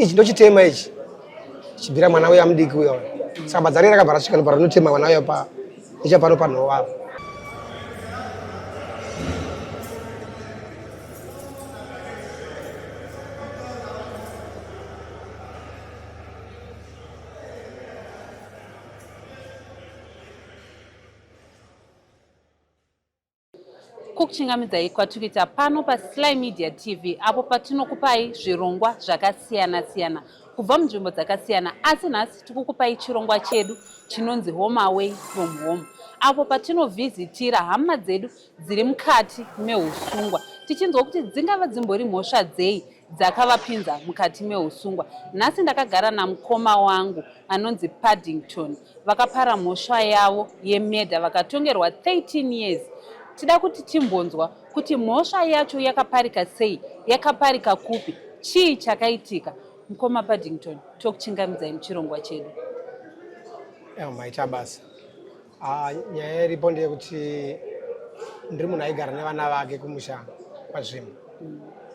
ichi ndochitema ichi chibvira mwana uya mudiki uya saka badzari rakabva rasvika nopara rinotema mwana uya pa ichapano panhova. Kukuchingamidzai kwatikuita pano paSly Media TV apo patinokupai zvirongwa zvakasiyana-siyana kubva munzvimbo dzakasiyana, asi nhasi tikukupai chirongwa chedu chinonzi Home Away from Home, apo patinovhizitira hama dzedu dziri mukati meusungwa tichinzwa kuti dzingava dzimbori mhosva dzei dzakavapinza mukati meusungwa. Nhasi ndakagara namukoma wangu anonzi Paddington, vakapara mhosva yavo yemedha vakatongerwa 13 years. Tida kuti timbonzwa kuti mhosva yacho yakaparika sei, yakaparika kupi, chii chakaitika. Mukoma Paddington, tokuchingamidzai muchirongwa chedu. Maita basa. Nyaya iripo ndeyekuti ndiri munhu aigara nevana vake kumusha kwaZvimbo.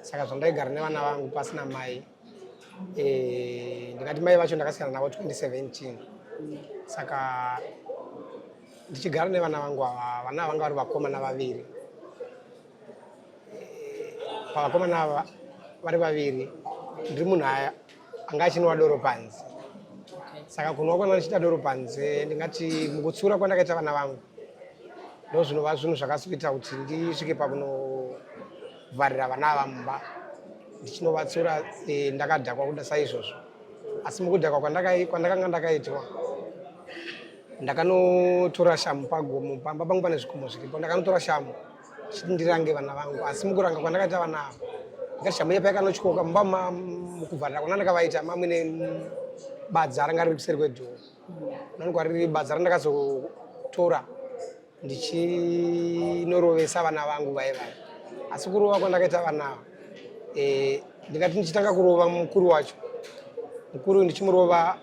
Saka zvandaigara nevana vangu pasina mai, ndingati mai vacho ndakasiyana navo 2017. Saka ndichigara nevana vangu ava, vana vanga vari vakomana vaviri. Pavakomana ava vari vaviri, ndiri munhu anga achinwa doro panze. Saka kunwa kwana ndichita doro panze, ndingati mukutsura kwandakaita vana vangu ndo zvinova zvinhu zvakasvika kuti ndisvike pakunovharira vana ava mumba ndichinovatsura ndakadhakwa kuda saizvozvo. Asi mukudhakwa kwandakanga ndakaitwa, ndakanotora shamu pagomo, pamba pangu pane zvikomo zviripo, ndakanotora shamu chiti ndirange vana vangu. Asi mukuranga kwandakaita vana ava, ndikati shamu iya payakanotyoka mumba mukuvharira kwana ndakavaita mamwe badza ranga riri kuseri kwedhoo. Nanogwa riri badza randakazotora ndichinorovesa vana vangu vaivai. Asi kurova kwandakaita vana ava, ndingati ndichitanga kurova mukuru wacho, mukuru ndichimurova,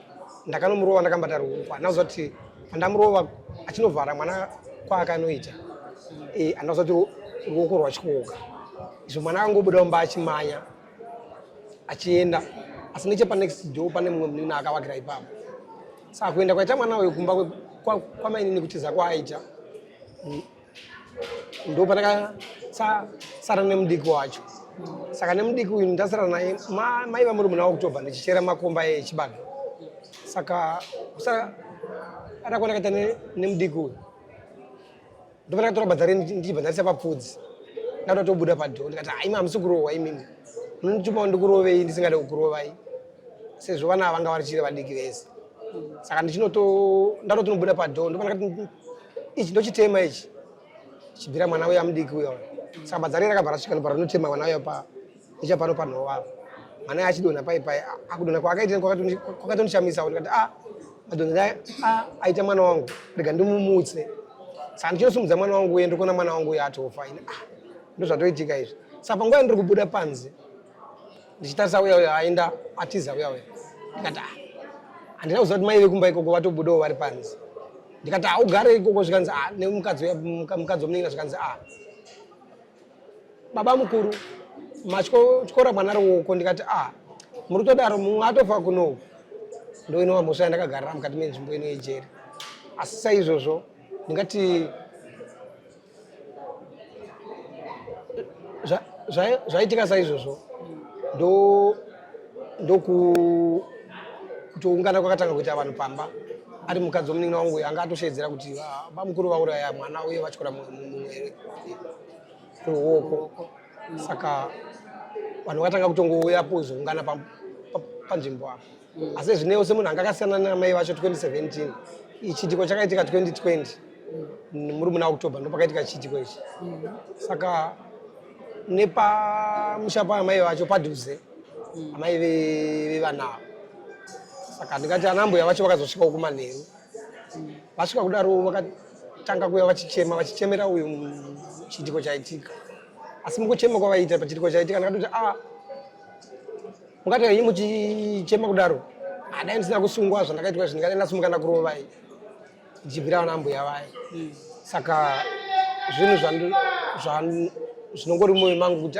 ndakanomurova ndakambata ruoko. Andauza kuti pandamurova achinovhara mwana kwaakanoita, andauza kuti ruoko rwachikoka. Izvo mwana angobuda mumba achimanya achienda, asi nechepanext door pane mumwe munini akavakira ipapo. Saka kuenda kwaita mwana uyu kumba kwamainini kutiza kwaaita, ndo pandakasara nemudiki wacho. Saka nemudiki uyu ndasara naye mai vamuri muna October ndichichera makomba echibage. Saka ada kwandakaita nemudiki uyu, ndo pandakatora badza ndichibva ndarisa papfudzi, ndatoda tobuda padhoo. Ndikati imi hamisi kurohwa imimi, munondituma ndikurovei ndisingade kukurovai, sezvo vana vanga varichiri vadiki vese. Saka ndatotonobuda padhoo, ndo pandakati ichi ndochitema ichi chibvira mwana uya mudiki uya. Saka badza riri rakabva rasvika nopara rinotema mwana uya ichapano panhova. Mwana achidonha paipai, akudonha kwaakaita kwakatondishamisa. Ndikati madonha aita mwana wangu, rega ndimumutse. Saka ndichinosumudza mwana wangu uye ndikuona mwana wangu uya atofa. Ndo zvatoitika izvi. Saka panguva ndiri kubuda panze ndichitarisa uya aenda atiza uya. Ndikati handina kuziva kuti mai vekumba ikoko vatobudawo vari panze. Ndikati ugare ikoko, zvikanzi nemukadzi womunini, zvikanzi baba mukuru matyora mwana ruoko. Ndikati muri kutodaro mumwe atofa kunoku. Ndo inova mhosva yandakagarira mukati menzvimbo ino yejeri. Asi saizvozvo ndingati zvaitika saizvozvo ndokutoungana kwakatanga kuita vanhu pamba. Ari mukadzi womunini wangu anga atoshedzera kuti bamukuru vauraya mwana uye vatyora mumwe ruoko. Saka vanhu vakatanga kutongouyapo zoungana panzvimbo apo. Asi zvinewo semunhu anga akasiyana namai vacho 2017, chiitiko chakaitika 2020 muri muna October ndo pakaitika chiitiko ichi. Saka nepamusha paamai vacho padhuze, amai vevana ava. Saka ndingati anambuya vacho vakazosvikawo kumanheru. Vasvika kudaro vakatanga kuuya vachichemera uyu chiitiko chaitika. Asi mukuchema kwavaita pachiitiko chaitika, ndakati mungati hii muchichema kudaro, dai ndisina kusungwa zvandakaitwa izvi ndingati ndasimuka ndakurovai ndichibvira vanambuya vai. Saka zvinhu zvinongori mumwoyo mangu kuti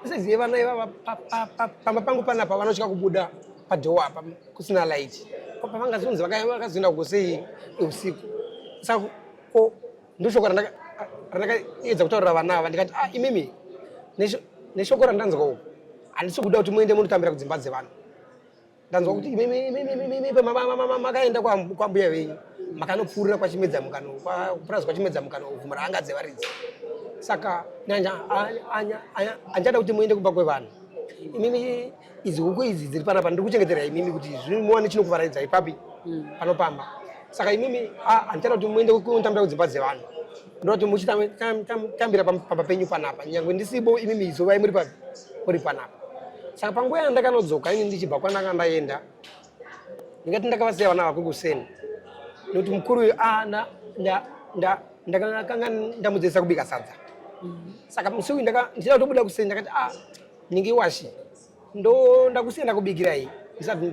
Siziye vana ivava pamba pangu panapa vanosvika kubuda padhowa apa kusina light. Pavangazonzi vakazoenda kugosei usiku. Saka ndoshoko randakaedza kutaurira vana ava ndikati imimi neshoko randanzwa uku handisi kuda kuti muende munotambira kudzimba dzevanhu. Ndanzwa kuti imimi makaenda kwambuya venyu makanopfuurira kwachimedza mukano kupurazi kwachimedza mukano uvhumira anga dzevaridzi. Saka anjada kuti muende kumba kwevanhu. Imimi idzi huku idzi dziri panapa ndiri kuchengetera imimi kuti muone chinokuvaraidza ipapi panopamba. Saka imimi anjada kuti muende kunotambira kudzimba dzevanhu. Ndoti muchitambira pamba penyu panapa nyangwe ndisipo imimi izovai muri papi muri panapa. Saka panguva yandakanodzoka ini ndichibva kwandanga ndaenda ndingati ndakavasiya vana vako kuseni nokuti mukuru uyu ndakanga ndamudzidzisa kubika sadza. Saka musi uyu ndichida kutobuda kuseni ndakati ningi washi ndakusiya ndakubikirai ndisati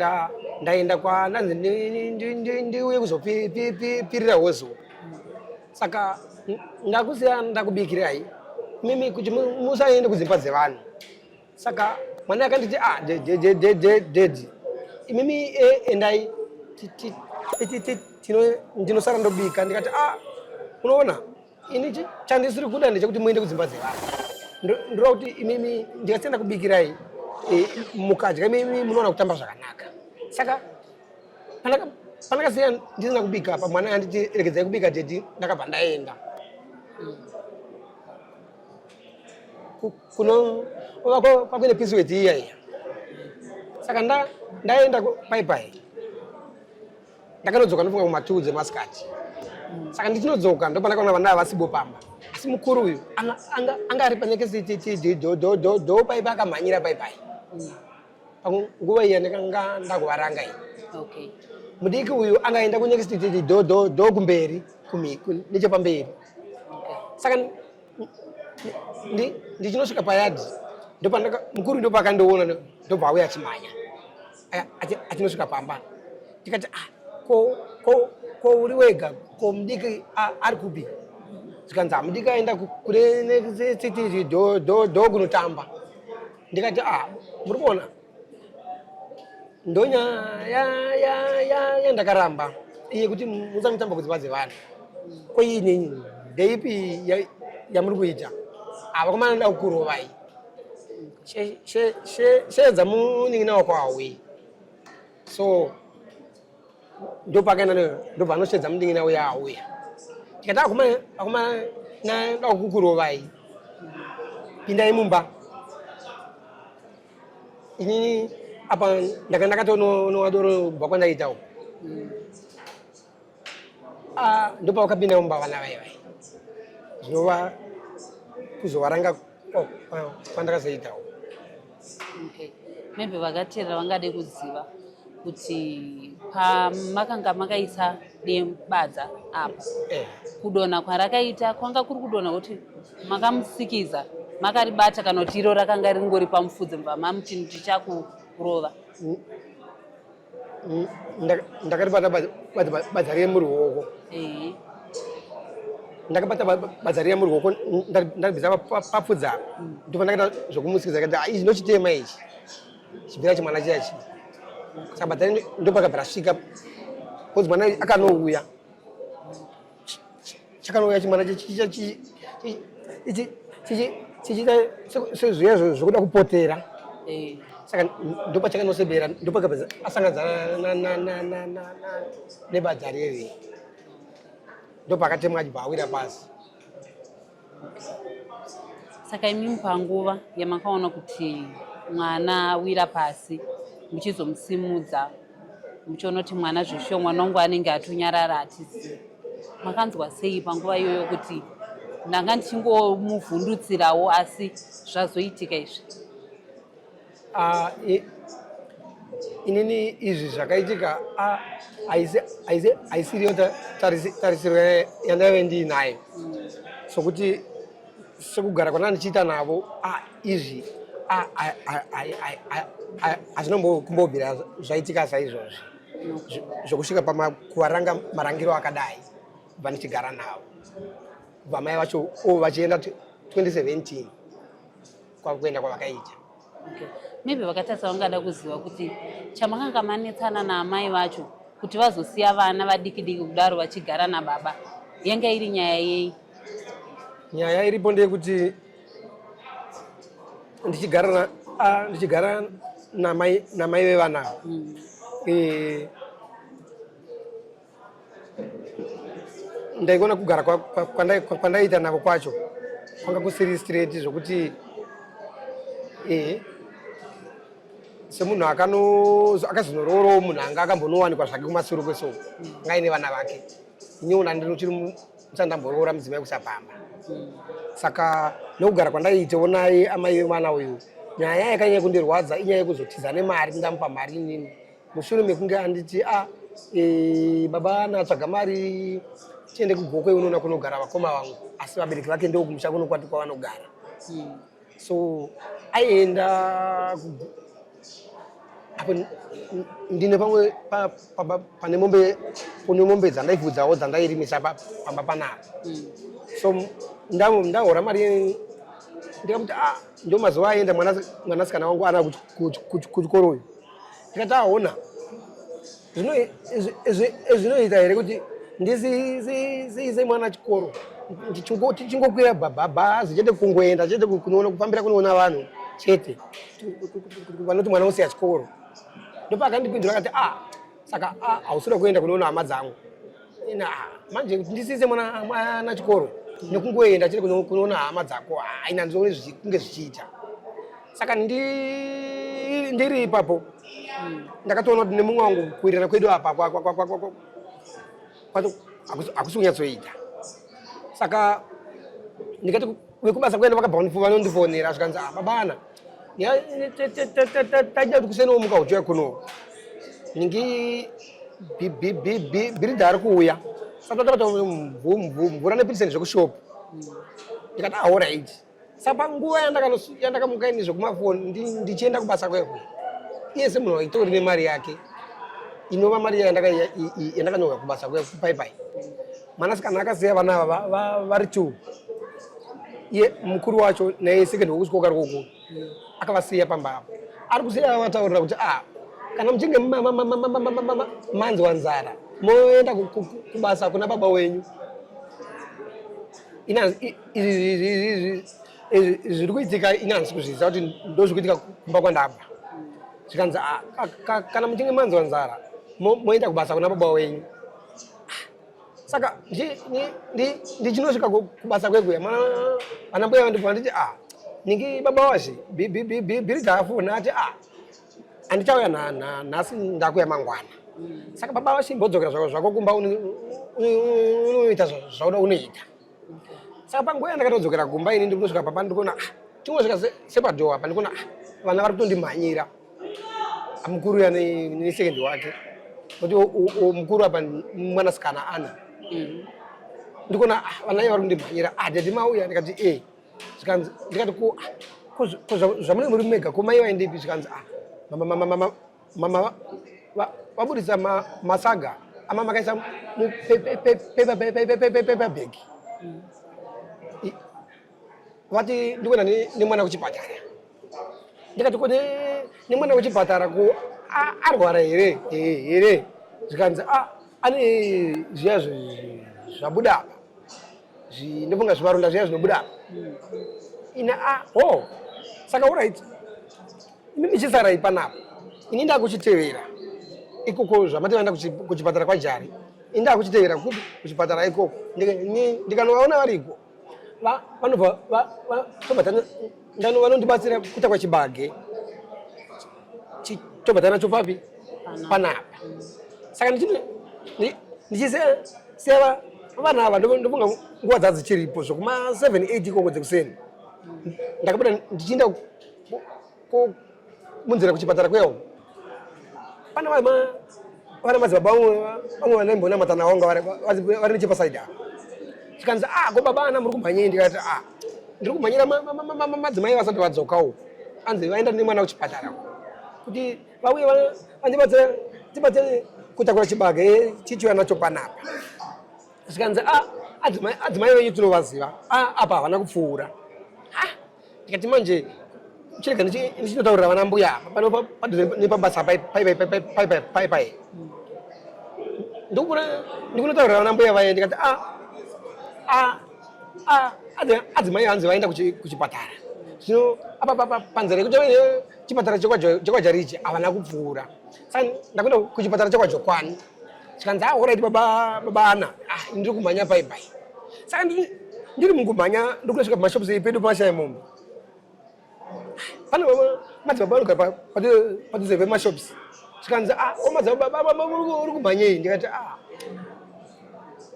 ndaenda kwandanzi ndiuye kuzopirira hozo. Saka ndakusiya ndakubikirai mimi kuti musaende kudzimba dzevanhu. Saka mwana akanditi dedi imimi endai ndinosara ndobika ndikati unoona ini chandisiri kuda ndechekuti muende kudzimba dzevanhu. Ndinoda kuti imimi ndikasienda kubikirai mukadya imimi munoona kutamba zvakanaka. Saka pandakasiya ndisina kubika apa mwana anditi regedzai kubika dedi ndakabva ndaenda. Kuno kwakuine pisi weti iyaiya. Saka ndaenda paipai ndakanodzoka ndofunga kuma2 dzemasikati saka ndichinodzoka ndopanda kaona vana vasibopamba asi mukuru uyu anga ari panyekesiti do paipa akamhanyira paipai nguva iya ndakanga ndakuvaranga iyi mudiki uyu angaenda kunyekesiti do kumberi nechepamberi saka ndichinosvika payadhi mukuru ndopakandoona ndobva auya achimhanya achinosvika pamba tikati ko uri wega ko mudiki ari kupi zvikanzi mudiki aenda kure necity do kunotamba ndikati muri kuona ndonyaya yandakaramba iye kuti musamutamba kudzivadze vanhu ko ini ndeipi yamuri kuita vakomana nda kukurovai shedza munin'ina wako hauyi so ndopakaenda ndobva anoshedza munin'ina uya hauya tikati vakomana nda kukurovai pindai mumba inini apa ndakatonowadoro bva kwandaitawo ndopa vakapinda mumba vana vaivai zvinova kuzovaranga kwandakazoitawo maybe vakateerera vangade kuziva kuti pamakanga makaisa badza apa kudonha kwarakaita kwanga kuri kudonha kuti makamusikiza makaribata kana kuti iro rakanga ringori pamufudze mva mamuti tichakurova ndakaribata badza riye muruoko ndakabata badza riya muruoko ndarbisa papfudza ndopa ndakaita zvokumusikiza kati izvi ndochitema ichi chibvira chimwana chiyachi saka badza ndopakabva rasvika kozi mwana akanouya chakanouya chimwana chichiita sezviya zvokuda kupotera saka ndopa chakanosebera ndopakabva asangadzana nebadza riri ndopakatemwa achibva awira pasi saka imi panguva yamakaona kuti mwana awira pasi muchizomusimudza muchiona kuti mwana zveshuwa mwana wangu anenge atonyarara hatizivi makanzwa sei panguva iyoyo kuti ndanga ndichingomuvhundutsirawo asi zvazoitika izvi inini izvi zvakaitika haisiriyo tarisiro yandaive ndiinayo sokuti sekugara kwana ndichiita navo izvi hazvinombokumbobvira zvaitika saizvozvi zvokusvika kuvaranga marangiro akadai kubva ndichigara navo kubva mai vacho vachienda 2017 kwakuenda kwavakaita maybe vakatarisa vangada kuziva kuti chamakanga manetsana naamai vacho kuti vazosiya vana vadiki diki kudaro vachigara nababa yanga iri nyaya yei nyaya iripo ndeyekuti ndichigara namai vevana ndaikuona kugara kwandaita navo kwacho kwanga kusiri straight zvokuti semunhu akazonororawo munhu anga akambonowanikwa zvake kumasuro kwesoko ngaine vana vake inyeona ndinochiri musandamboroora mudzimai kusapamba saka nokugara kwandaitewo naye amai vemwana uyu nyaya yakanyanya kundirwadza inyaya yekuzotiza nemari ndamupa mari inini mushure mekunge anditi baba natsvaga mari tiende kugokwe unoona kunogara vakoma vangu asi vabereki vake ndokumusha kunokwati kwavanogara so aienda apo ndine pamwe pane mombe dzandaivhudzawo dzandairimisa pamba panapa so ndahora mari ndikamuti ndo mazuva aenda mwanasikana wangu ana kuchikoro uyu ndikati aona zvinoita here kuti ndisiise mwana chikoro tichingokwira bhabhabha chete kungoenda chete kunoona kufambira kunoona vanhu chete vanoti mwana usiya chikoro ndopakandipindura akati saka hausida kuenda kunoona hama dzangu manje ndisiise mwana chikoro nekungoenda chete kunoona hama dzako haina ndizoone kunge zvichiita saka ndiri ipapo ndakatoona kuti nemumwe wangu kuwirirana kwedu apa akusunyatsoita. Saka ndikati wekubasa kuenda vanondifonera zvikanzi babana taida kuti kusenomuka uchiuya kuno ningi bhiridha ari kuuya saka tatata mvura nepiriseni zvekushopu ndikati alright. Saka panguva yandakamuka ini zvekumafoni ndichienda kubasa kwekwe iye semunhu itori nemari yake inova mari yandakanyorwa kubasa kwepaipai. Mwanasikana akasiya vana ava vari 2. Iye mukuru wacho naye sekendi wokusikoka rikoko akavasiya pamba apo. Ari kusiya vataurira kuti kana muchinge manzwa nzara moenda kubasa kuna baba wenyu. Zviri kuitika inanzi kuzvisa kuti ndozviri kuitika kumba kwandabva. Zvikanzi kana muchinge manzwa nzara moenda kubasa kuna baba wenyu. Saka ndichinosvika kubasa kwekwe vana mbuya vandibva nditi ningi baba washe bhiridha afona ati handichauya nhasi ndakuya mangwana. Saka baba washe mbodzokera zvako kumba unoita zvauda unoita. Saka panguva yandakatodzokera kumba ini ndikunosvika papa ndikuona tinosvika sepadhowa apa ndikuona vana vari kutondimhanyira mukuru ya nesekendi wake kuti mukuru apa mwanasikana Ana. Ndikuona vana vari kundimhanyira dadi mauya ndikati ndikati zvamune muri mega komai vaendepi zvikanzi mama vabudisa masaga amamakaisa mupepabhegi vati ndikuenda nemwana kuchipatara. Ndikati kone nemwana kuchipatara ko arwara here zvikanzi ane zviya zvabuda apa ndinonga zvivaronda zviya zvinobuda apa ina saka alright imi michisara ipanapo ini ndakuchitevera ikoko zvamati vaenda kuchipatara kwajari ini ndakuchitevera kuchipatara ikoko ndikanovaona variko vanobva vanondibatsira kuita kwachibage tobva nacho papi panapa. Saka ndichisiya vana ava ndovonga nguva dzavo dzichiripo zvokuma 7-8 ikoko dzekuseni ndakabuda ndichienda munzira kuchipatara kwewo pana vana madzibaba vamwe vanaimbonamata navo nga vari nechepasaidi apa. Zvikanzi ko babana muri kumhanyei ndikati ndiri kumhanyira madzimai vasati vadzokawo anzi vaenda nemwana kuchipatara kuti vauye vandibatsire kutakura chibage chichiuya nacho panapa. Zvikanzi adzimai venyu tinovaziva apa havana kupfuura. Ndikati manje chirega ndichinotaurira vana mbuya apa nepabasa paipai ndikunotaurira vana mbuya vaye ndikati adzimai hanzi vaenda kuchipatara zvino apa panzira yekuti chipatara chekwajarichi havana kupfuura. Saka ndakuenda kuchipatara chekwajokwani zvikanzi alright baba Ana ndiri kumhanya paipai. Saka ndiri mukumhanya ndikunosvika pamashopusi epedu pamashaya mombe pana madzibaba anogara padhuze pemashopusi zvikanzi madzibaba uri kumhanyei ndikati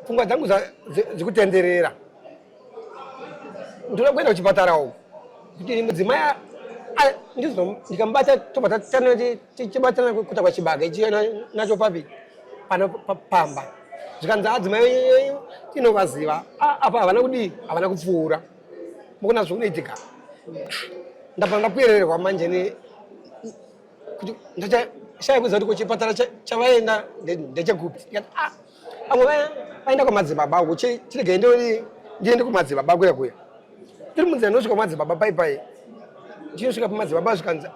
pfungwa dzangu dzikutenderera ndinoda kuenda kuchipatara uku kuti mudzimai ndikamubata tobva tichibatana kuita kwachibaga ichienda nacho papi pamba. Zvikanzi adzimai tinovaziva apa havana kupfuura mukuna zvikunoitika. Ndabva ndapuyererwa manje kuti ndachashaya kuziva kuti kuchipatara chavaenda ndechekupi. Vamwe vaenda kwamadzibaba uko chirege ndiende kumadzibaba kuya tiri munzira inosvika kumadzibaba paipai chinosvika pamadzibaba zvikanzi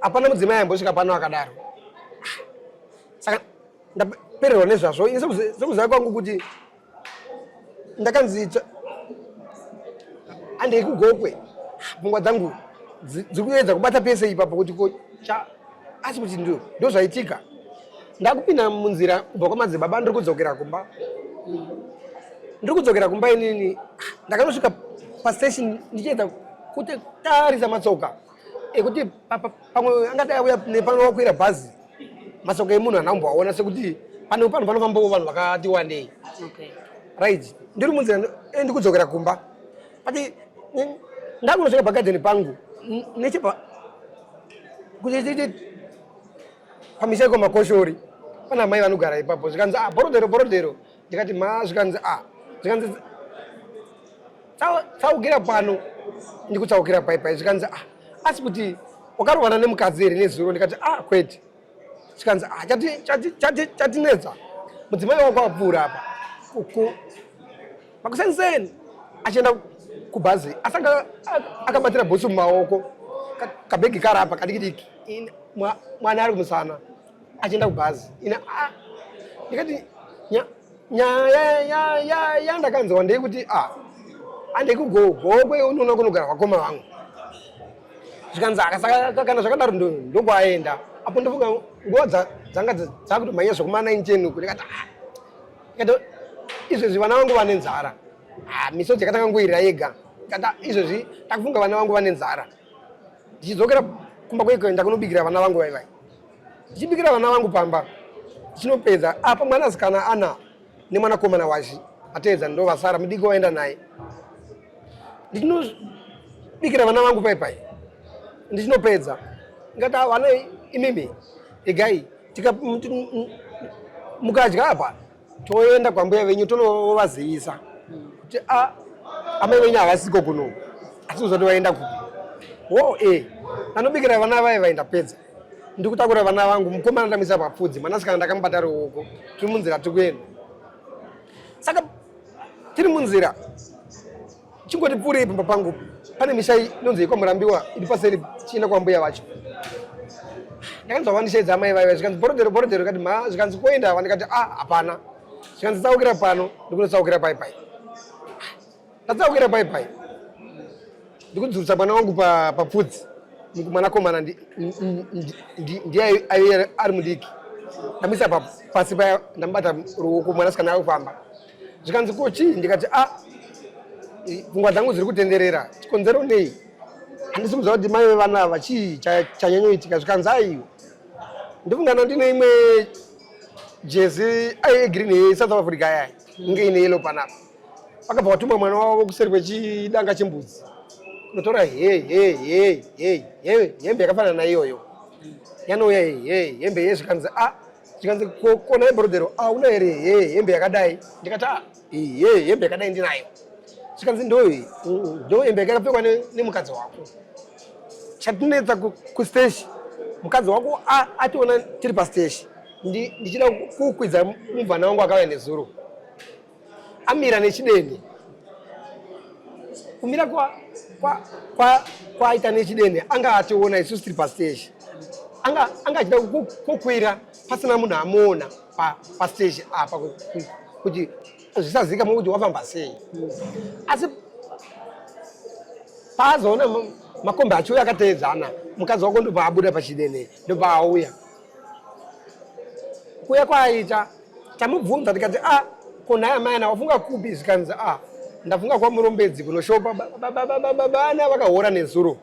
hapana mudzimai aimbosvika pano akadaro. Saka ndapererwa nezvazvo ini sekuziva kwangu kuti ndakanzi handei kugokwe pfungwa dzangu dziri kuedza kubata pese ipapo kuti asi kuti ndo zvaitika. Ndakupinda munzira kubva kwamadzibaba ndiri kudzokera kumba inini ndakanosvika pastation ndichiedza kuti tarisa matsoka ekuti pamwe angadai auya nepanowakwira bhazi matsoka emunhu hanakumboaona sekuti pano panovambawo vanhu vakati wandei. Right, ndiri munzira ndikudzokera kumba pati ndakunosvika pagadheni pangu nechepa kuti pamisha kwamakoshori pana mai vanogara ipapo zvikanzi borodero ndikati zvikanzi zvikanzi tsaukira pano ndikutsaukira paipai zvikanzi asi kuti wakarovana nemukadzi here nezuro ndikati kwete zvikanzi chatinetsa mudzimai wako apfuura apa pakusenseni achienda kubhazi asanga akabatira bhotsi mumaoko kabhegi karapa kadikidiki mwana ari kumusana achienda kubhazi ndikati nyaya yandakanzwa ndeyekuti handei kugogwe unoona kunogara vakoma vangu zvikanzi kana zvakadaro ndokwaenda apo ndofunga nguva dzanga dzakuti manya zvokuma9 chenuku ndikati izvezvi vana vangu vane nzara misodzi yakatangangoirira yega kata izvezvi takufunga vana vangu vane nzara ndichidzokera kumba kwekuenda kunobikira vana vangu vaivai ndichibikira vana vangu pamba ndichinopedza apa mwanasikana ana nemwanakomana washi ateedza ndo vasara mudiki waenda naye ndichinobikira vana vangu paipai ndichinopedza ngati vana imimi igai mukadya apa toenda kwambuya venyu tonovazivisa kuti amai venyu havasiko kuno asi uzoti vaenda kupi anobikira vana vai vaindapedza ndikutakura vana vangu mukomana ndamisa papfudzi mwanasikana ndakamubata ruoko tiri munzira tikuenda saka tiri munzira chingoti pfuurei pamba pangu pane misha inonzi ikwamurambiwa iri paseri chienda kwambuya vacho ndakanzwa vandishaidza amai vaiva zvikanzi borodero kati zvikanzi koenda vandikati hapana zvikanzi tsaukira pano ndikunotsaukira paipai ndatsaukira paipai ndikudzurisa mwana wangu papfudzi mwanakomana ndiye ari mudiki ndamisa pasi paya ndamubata ruoko mwanasikana akufamba zvikanzi kochi ndikati pfungwa dzangu dziri kutenderera chikonzero nei handisi kuziva kuti mai vevana ava chii chanyanyoitika zvikanzi aiwo ndifungana ndine imwe jezi aiyegirini yeSouth Africa yai inge ine yelo panapa vakabva vatumba mwana wavo kuseri kwechidanga chembudzi kunotora hembe yakafanana naiyoyo yanouya hembe ye zvikanzi kona yeborodero una here hembe yakadai ndikati hembe yakadai ndinayo zvikanzi ndo hembe yakapfekwa nemukadzi wako chatinetsa kusteshi mukadzi wako ationa tiri pasteshi ndichida kukwidza mubvana wangu akauya nezuro amira nechideni kumira kwaita nechideni anga ationa isusu tiri pasteshi anga achida kukwira pasina munhu amuona pasteshi apa kuti zvisazivikanwa kuti wafamba sei asi paazoona makombe achiuya akateedzana mukadzi wako ndobva abuda pachidene ndobva auya kuya kwaaita tamubvunza tikati konhaya maina wafunga kupi zvikanzi ndafunga kwamurombedzi kunoshopa bana vakahora nezuro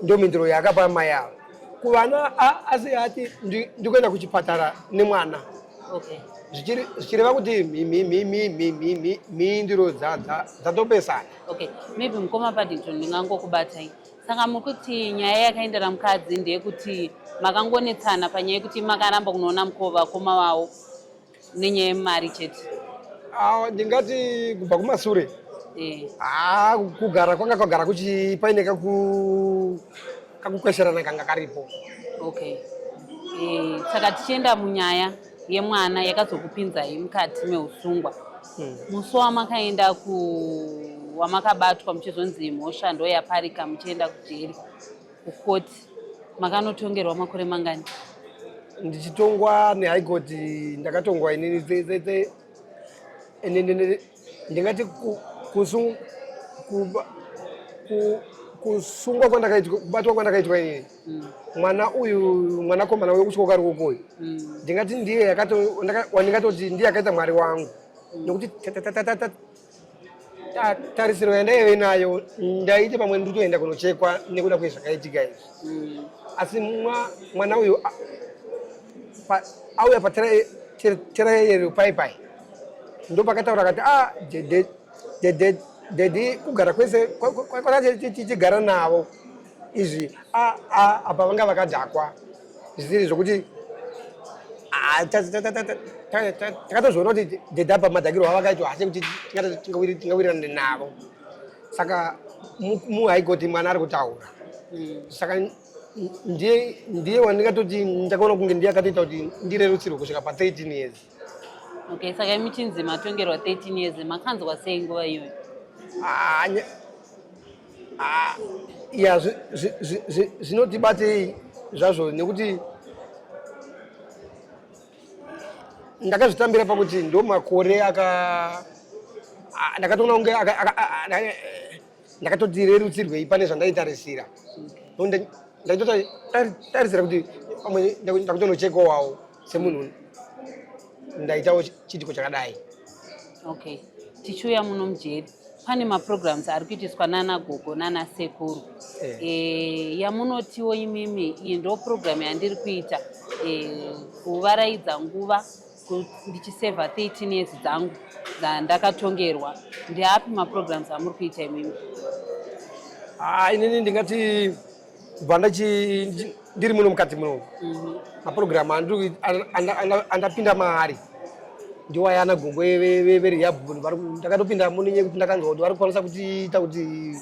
ndo mindiro yakapa mai avo kuvana asi ati ndikuenda kuchipatara nemwana zvichireva kuti mindiro dzatopesana. Maybe mukoma Paddington ndingangokubatai saka mukuti nyaya yakaendera mukadzi ndeyekuti makangonetsana panyaya yekuti makaramba kunoona mukova koma wavo nenyaya yemari chete. Ndingati kubva kumasure kugara kwanga kwagara kuchi paine kakukwesherana kanga karipo. Saka tichienda munyaya yemwana yakazokupinzai mukati meusungwa musi wamakaenda wamakabatwa muchizonzi mhosva ndo yaparika muchienda kujeri kukoti makanotongerwa makore mangani? Ndichitongwa nehaikoti ndakatongwa inini ndingati kusungwa kwandakaitwa kubatwa kwandakaitwa inini mwana uyu mwanakomana uyu kuchikoka rukokoyu ndingati ndiye wandingatoti ndiye akaita mwari wangu nokuti tarisiro yandaive nayo ndaiti pamwe nditoenda kunochekwa nekuda kwezvakaitika izvi asi mwana uyu auya patereyero pai ndo pakataura kati dedi kugara kwese tichigara navo izvi apa vanga vakadhakwa zvisiri zvokuti takatozoona kuti dedi apa madhakiro avakaitwa hasi kuti tingawirirane navo saka muhaikoti mwana ari kutaura saka ndiye wandingatoti ndakaona kunge ndiyakatoita kuti ndirerutsirwe kusvika pa13 years. Okay, saka michinzi matongerwa 13 years makanzwa sei nguva iyoyo? Ya zvinotibatei zvazvo nekuti ndakazvitambira pakuti ndo makore ndakatoona kunge ndakatoti rerutsirwei pane zvandaitarisira ndachitotarisira kuti pamwe ndakutonochekawo semunhu ndaitawo chitiko chakadai. Okay, tichiuya muno mujeri pane maprograms ari kuitiswa nana gogo nana sekuru yamunotiwo imimi iyi ndo program yandiri kuita kuvaraidza nguva ndichisevha 13 years dzangu dzandakatongerwa. Ndeapi maprograms amuri kuita imimi? Inini ndingati kubva ndiri muno mukati muno maprogram andapinda maari ndiwayana gongo verihabhu ndakatopinda muninye kuti ndakanzwa kuti vari kukwanisa kutiita kuti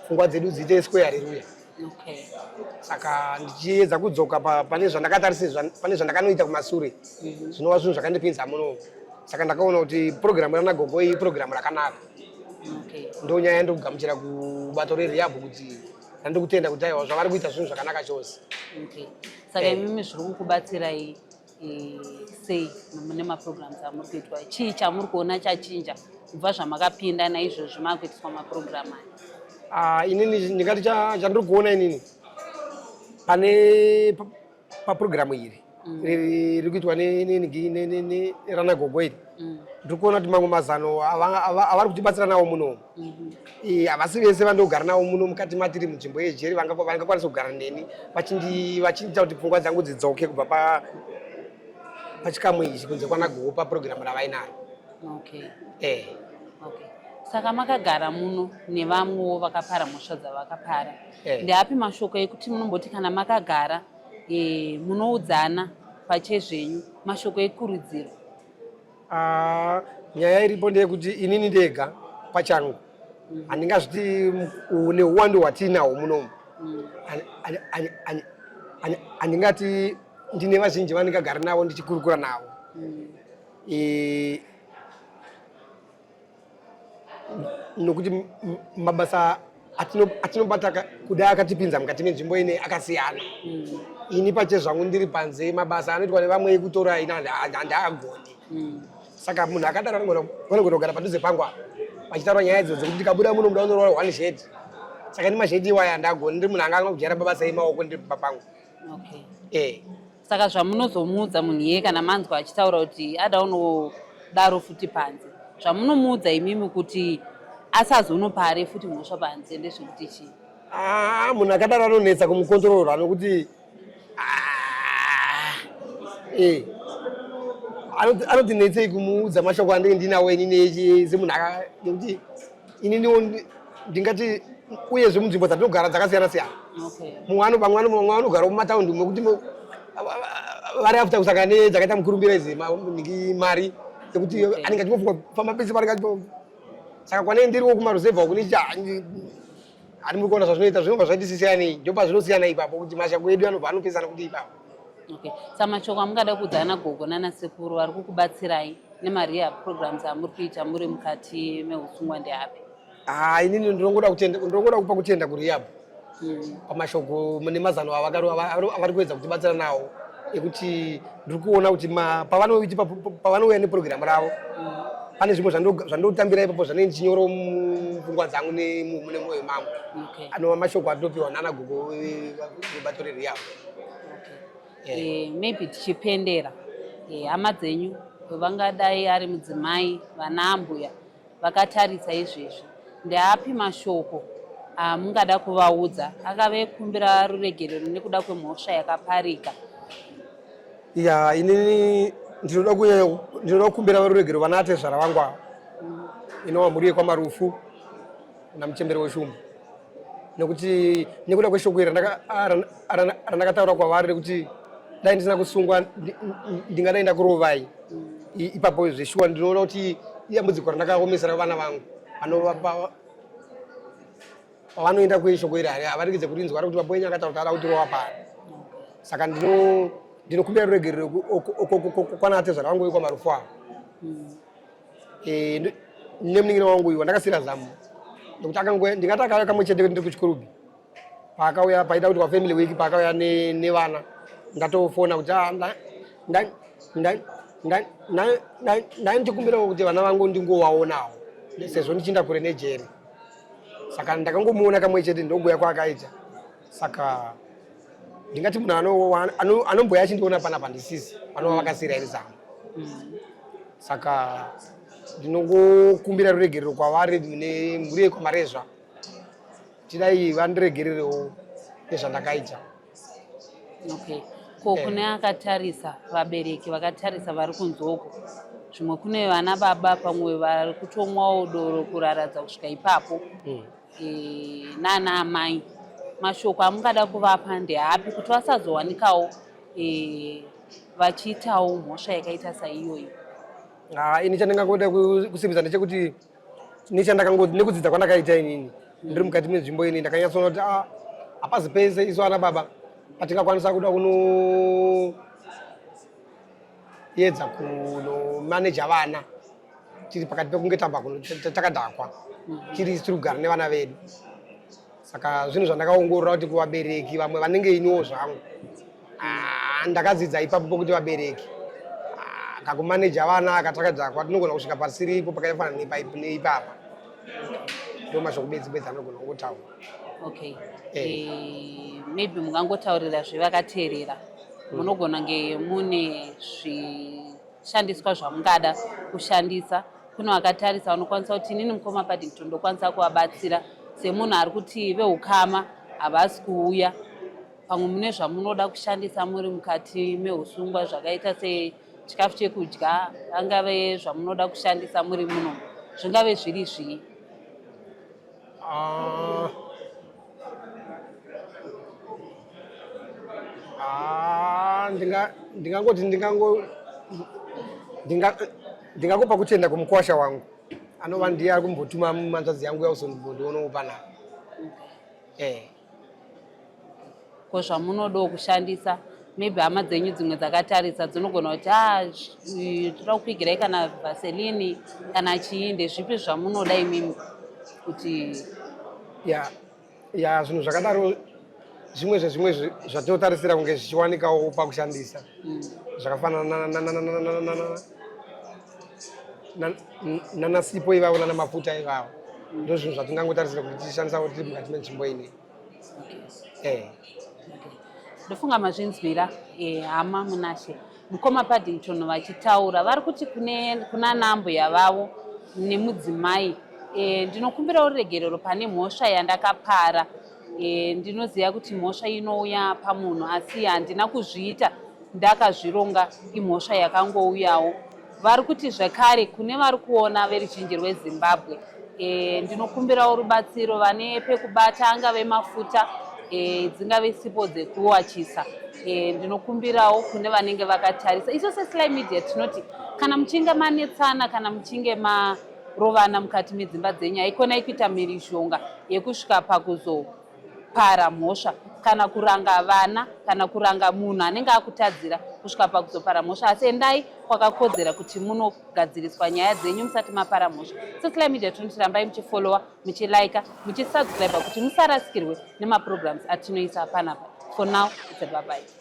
pfungwa dzedu dziite square. Haleluya. Saka ndichiedza kudzoka pane zvandakatarisira pane zvandakanoita kumasure zvinova zvinhu zvakandipinza muno. Saka ndakaona kuti programu ranagogo iyi programu rakanaka. Ndonyaya yandokugamuchira kubato rehabhu kuti ndandikutenda kuti aiwa zvavari kuita zvinhu zvakanaka chose. Saka imimi zviri kukubatsirai sei mune maprograms amuri kuitwa? Chii chamuri kuona chachinja kubva zvamakapinda naizvozvi makuitiswa maprogramu aya? Inini ndingati chandiri kuona inini pane paprogramu iri riri kuitwa neranagogo iri ndiri kuona kuti mamwe mazano avari kutibatsira nawo muno havasi vese vandogara nawo muno mukati matiri munzvimbo yejeri vangakwanisa kugara neni vachindiita kuti pfungwa dzangu dzidzoke kubva pachikamu ichi kunze kwanagogo paprogiramu ravainaro. Saka makagara muno nevamwewo vakapara mhosva dzavakapara, ndeapi mashoko ekuti munomboti kana makagara munoudzana pachezvenyu mashoko ekurudziro? Nyaya iripo ndeyekuti inini ndega pachangu handingazviti neuwando hwatinahwo munomu handingati ndine vazhinji vandingagara navo ndichikurukura navo nokuti mabasa atinobata kudai akatipinza mukati menzvimbo ine akasiyana. Ini pachezvangu ndiri panze mabasa anoitwa nevamwe ekutora ina handaagoni. Saka munhu akadaro vanogona kugara padhuze pangu apa vachitaura nyaya idzodzo kuti ndikabuda muno muda unorora 1 shedi. Saka ndi mashedi iwaya handagoni, ndiri munhu angangona kujera mabasa emaoko ndiri papangu. Saka zvamunozomuudza munhu iye kana manzwa achitaura kuti ada unodaro futi panze, zvamunomuudza imimi kuti asazonopare futi mhosva panze ndezvekuti chii? Munhu akadaro anonetsa kumukontorora nokuti anoti netsei kumuudza mashoko andinge ndinawo inini semunhu nekuti inini ndingati uyezve munzvimbo dzatinogara dzakasiyana siyana. Mumwe anogara mumataundi mekuti vari afuta kusangana nedzakaita mukurumbira idzi mari yekuti anenge achifunga kufamba pese pari kacho. Saka kwane ndiriwo kumaruzevha kuni ari muri kuona zvazvinoita zvinobva zvaitisisiyanei, ndopa zvinosiyana ipapo kuti mashoko edu anobva anopesana kuti ipapo. Samashoko amungada kuudzana gogo nana sekuru vari kukubatsirai nemariya programs amuri kuita muri mukati meusungwa ndeapi? Inini ndinongoda kupa kutenda kurehab pamashoko nemazano avari kuedza kutibatsira nawo ekuti ndiri kuona kuti pavanouya neprogiramu ravo pane zvimwe zvandotambira ipapo zvanei chinyoro mupfungwa dzangu nemune mwoyo mangu anova mashoko atopiwa nanagogo vebato rerehab. Maybe tichipendera hama dzenyu vangadai ari mudzimai vana ambuya vakatarisa izvezvi, ndeapi mashoko amungada kuvaudza akave kumbira ruregerero nekuda kwemhosva yakaparika? ya inini ndinoda kukumbira varuregero vanate zvara vangu ava inova mhuri yekwamarufu namuchembere weshumba nekuti nekuda kweshoko iri randakataura kwavari rekuti dai ndisina kusungwa ndingadai ndakurovai ipapo zveshuwa ndinoona kuti iyambudziko randakaomesera vana vangu pavanoenda kweshoko iri havarikidze kurinzwa kuti baba wenyu akataura kuti ada kutirova pari saka ndinokumbira ruregerero kwanate zvara vangu wekwamarufu avo nemuningiro wangu iwo ndakasira zamu nekuti ndingati akauya kamwe chete ndiri kuchikurubi paakauya paita kuti wafamily week paakauya nevana ndatofona kuti ndai ndichikumbirawo kuti vana vangu ndingovaonawo sezvo ndichinda kure nejeri saka ndakangomuona kamwe chete ndokuya kwaakaita saka ndingati munhu anomboya achindiona panapa ndisisi vanova vakasira iri zamu saka ndinongokumbira ruregerero kwavari nemhuri yekwamarezva tidai vandiregererewo nezvandakaita. Ko kune akatarisa vabereki vakatarisa vari kunzoko zvimwe kune vana baba pamwe vari kutomwawo doro kuraradza kusvika ipapo nana amai mashoko amungada kuvapa ndeapi kuti vasazowanikawo vachiitawo mhosva yakaita saiyoyi? Ini chandingangoda kusimbisa ndechekuti nekudzidza kwandakaita inini ndiri mukati menzvimbo ini ndakanyatsoona kuti hapazi pese isu ana baba patingakwanisa kuda kunoedza kunomaneja vana tiri pakati pekunge tamba kuno takadhakwa tiri kugara nevana vedu. Saka zvinhu zvandakaongorora kuti kuvabereki vamwe vanenge iniwo zvangu ndakadzidza ipapo pokuti vabereki kakumaneja vana akatakadhakwa tinogona kusvika pasiripo pakafanana neipapa ndo mashoko bedzi anogona kungotaura. Maybe mungangotaurira zvevakateerera munogona nge mune zvishandiswa zvamungada kushandisa kuno vakatarisa vanokwanisa kuti inini mukoma Paddington ndokwanisa kuvabatsira semunhu ari kuti veukama havasi kuuya pamwe mune zvamunoda kushandisa muri mukati meusungwa zvakaita sechikafu chekudya angave zvamunoda kushandisa muri muno zvingave zviri zvii? Ndingangoti ndingakupa kutenda kumukwasha wangu anova ndiye ari kumbotuma manzvadzi yangu yauzondibondoonawo panapa. Ko zvamunodawo kushandisa maybe hama dzenyu dzimwe dzakatarisa dzinogona kuti toda kupfigirai kana vaselini kana chiinde zvipi zvamunoda imimi kuti zvinhu zvakadaro zvimwe zvatinotarisira kunge zvichiwanikawo pakushandisa zvakafanana nanasipo ivavo nanamafuta ivavo ndo zvinhu zvatingangotarisira kuti tichishandisawo tiri mukati menzvimbo ine. Ndofunga mazvinzwira hama munashe mukoma Paddington vachitaura vari kuti kuna nambo yavavo nemudzimai ndinokumbirawo ruregerero pane mhosva yandakapara. Ndinoziva kuti mhosva inouya pamunhu asi handina kuzviita ndakazvironga imhosva yakangouyawo. Vari kuti zvakare kune vari kuona veruzhinji rweZimbabwe ndinokumbirawo rubatsiro vane pekubata angave mafuta dzingave sipo dzekuwachisa ndinokumbirawo kune vanenge vakatarisa. Isu seSly Media tinoti kana muchinge manetsana kana muchinge marovana mukati medzimba dzenyu haikonai kuita mhirizhonga yekusvika pakuzopara mhosva kana kuranga vana kana kuranga munhu anenge akutadzira kusvika pakuzopara mhosva asi endai kwakakodzera kuti munogadziriswa nyaya dzenyu musati mapara mhosva. seSly Media tinoti rambai muchifolowa muchilike muchisubscribe kuti musarasikirwe nemaprograms atinoisa panapa. For now, it's a bye-bye.